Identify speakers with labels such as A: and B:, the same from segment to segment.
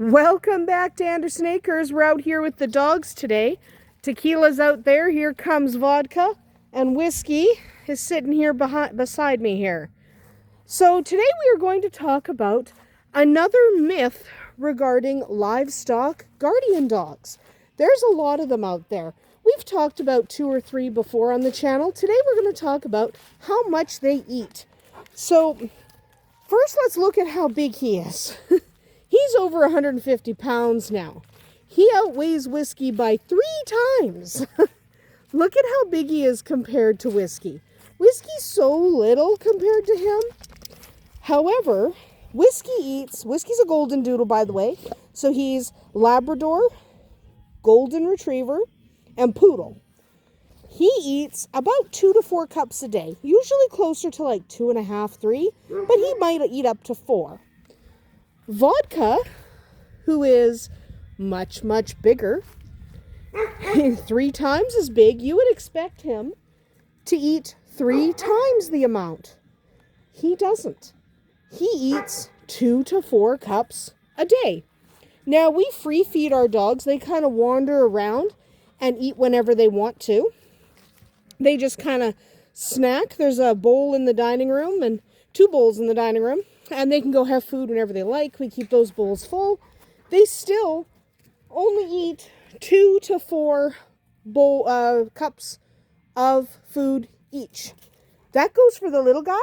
A: Welcome back to Andersen Acres. We're out here with the dogs today. Tequila's out there. Here comes vodka. And whiskey is sitting here beside me here. So today we are going to talk about another myth regarding livestock guardian dogs. There's a lot of them out there. We've talked about 2 or 3 before on the channel. Today we're going to talk about how much they eat. So first let's look at how big he is. He's over 150 pounds now. He outweighs Whiskey by 3 times. Look at how big he is compared to Whiskey. Whiskey's so little compared to him. However, Whiskey's a golden doodle, by the way. So he's Labrador, golden retriever, and poodle. He eats about 2 to 4 cups a day. Usually closer to like 2.5, 3, but he might eat up to 4. Vodka, who is much, much bigger, 3 times as big, you would expect him to eat 3 times the amount. He doesn't. He eats 2 to 4 cups a day. Now, we free feed our dogs. They kind of wander around and eat whenever they want to. They just kind of snack. There's a bowl in the dining room and 2 bowls in the dining room. And they can go have food whenever they like. We keep those bowls full. They still only eat 2 to 4 cups of food each. That goes for the little guy.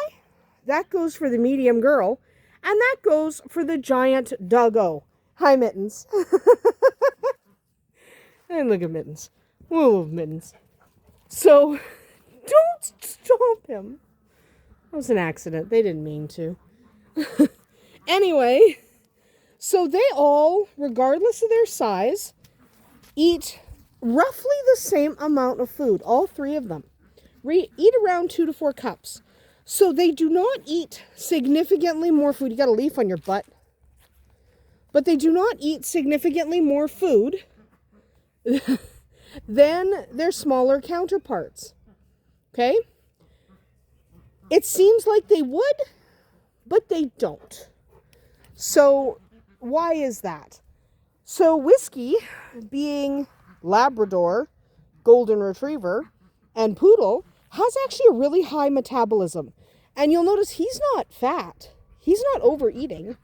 A: That goes for the medium girl. And that goes for the giant doggo. Hi, Mittens. And look at Mittens. Whoa, Mittens. So, don't stomp him. That was an accident. They didn't mean to. Anyway, so they all, regardless of their size, eat roughly the same amount of food. All 3 of them eat around 2 to 4 cups. So they do not eat significantly more food. You got a leaf on your butt. But they do not eat significantly more food than their smaller counterparts. Okay? It seems like they would, but they don't. So why is that? So Whiskey, being Labrador, golden retriever, and poodle, has actually a really high metabolism. And you'll notice he's not fat. He's not overeating.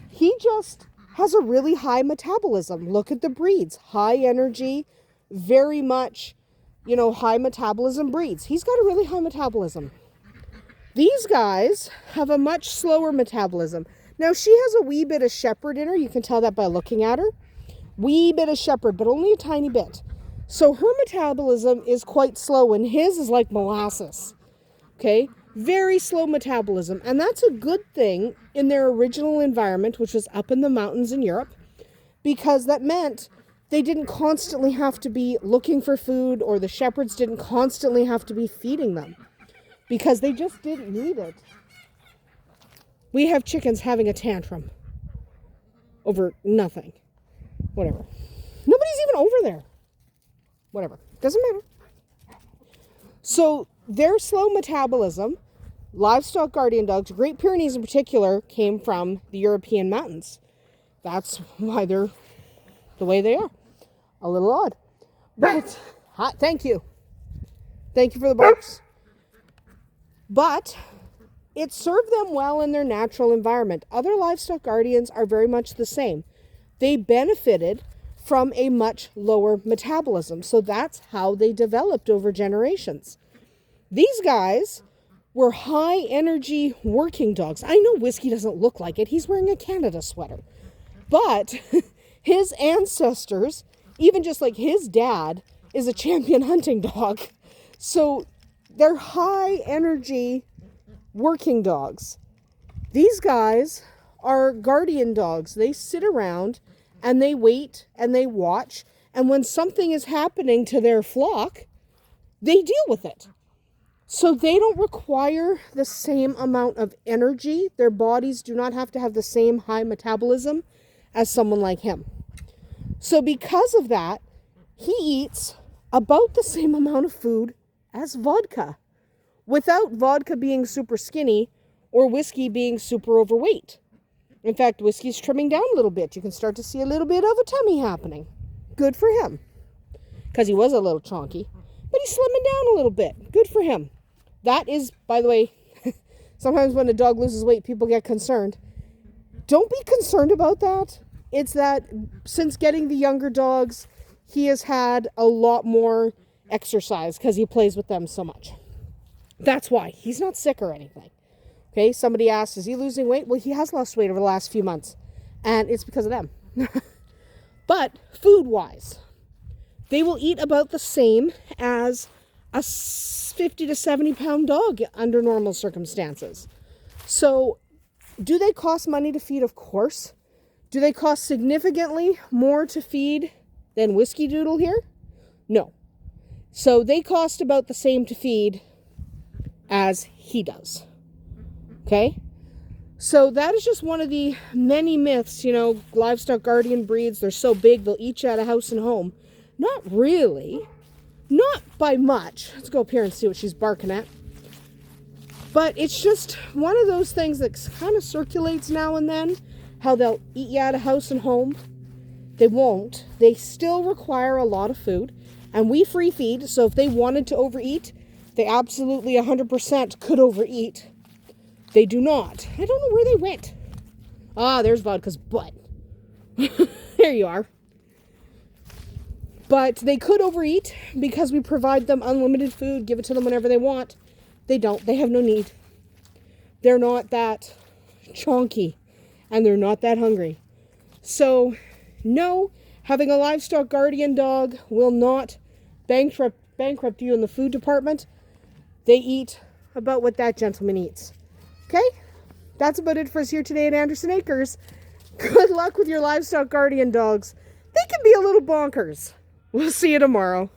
A: He just has a really high metabolism. Look at the breeds. High energy, very much, high metabolism breeds. He's got a really high metabolism. These guys have a much slower metabolism. Now, she has a wee bit of shepherd in her. You can tell that by looking at her. Wee bit of shepherd, but only a tiny bit. So her metabolism is quite slow, and his is like molasses. Okay? Very slow metabolism. And that's a good thing in their original environment, which was up in the mountains in Europe, because that meant they didn't constantly have to be looking for food, or the shepherds didn't constantly have to be feeding them, because they just didn't need it. We have chickens having a tantrum over nothing. Whatever. Nobody's even over there. Whatever. Doesn't matter. So their slow metabolism, livestock guardian dogs, Great Pyrenees in particular, came from the European mountains. That's why they're the way they are. A little odd. But, thank you. Thank you for the barks. But it served them well in their natural environment. Other livestock guardians are very much the same. They benefited from a much lower metabolism. So that's how they developed over generations. These guys were high energy working dogs. I know Whiskey doesn't look like it. He's wearing a Canada sweater. But his ancestors, even just like his dad, is a champion hunting dog. So they're high energy working dogs. These guys are guardian dogs. They sit around and they wait and they watch. And when something is happening to their flock, they deal with it. So they don't require the same amount of energy. Their bodies do not have to have the same high metabolism as someone like him. So because of that, he eats about the same amount of food as vodka, without vodka being super skinny or Whiskey being super overweight. In fact, Whiskey's trimming down a little bit. You can start to see a little bit of a tummy happening. Good for him. Because he was a little chonky. But he's slimming down a little bit. Good for him. That is, by the way, sometimes when a dog loses weight, people get concerned. Don't be concerned about that. It's that since getting the younger dogs, he has had a lot more exercise because he plays with them so much. That's why. He's not sick or anything. Okay, somebody asked, is he losing weight? Well, he has lost weight over the last few months. And it's because of them. But food-wise, they will eat about the same as a 50 to 70 pound dog under normal circumstances. So, do they cost money to feed? Of course. Do they cost significantly more to feed than Whiskey Doodle here? No. So, they cost about the same to feed as he does. Okay? So, that is just one of the many myths, livestock guardian breeds, they're so big, they'll eat you out of house and home. Not really. Not by much. Let's go up here and see what she's barking at. But it's just one of those things that kind of circulates now and then. How they'll eat you out of house and home. They won't. They still require a lot of food. And we free feed. So if they wanted to overeat, they absolutely 100% could overeat. They do not. I don't know where they went. Ah, there's Vodka's butt. There you are. But they could overeat because we provide them unlimited food, give it to them whenever they want. They don't. They have no need. They're not that chonky and they're not that hungry. So, no, having a livestock guardian dog will not bankrupt you in the food department. They eat about what that gentleman eats. Okay? That's about it for us here today at Andersen Acres. Good luck with your livestock guardian dogs. They can be a little bonkers. We'll see you tomorrow.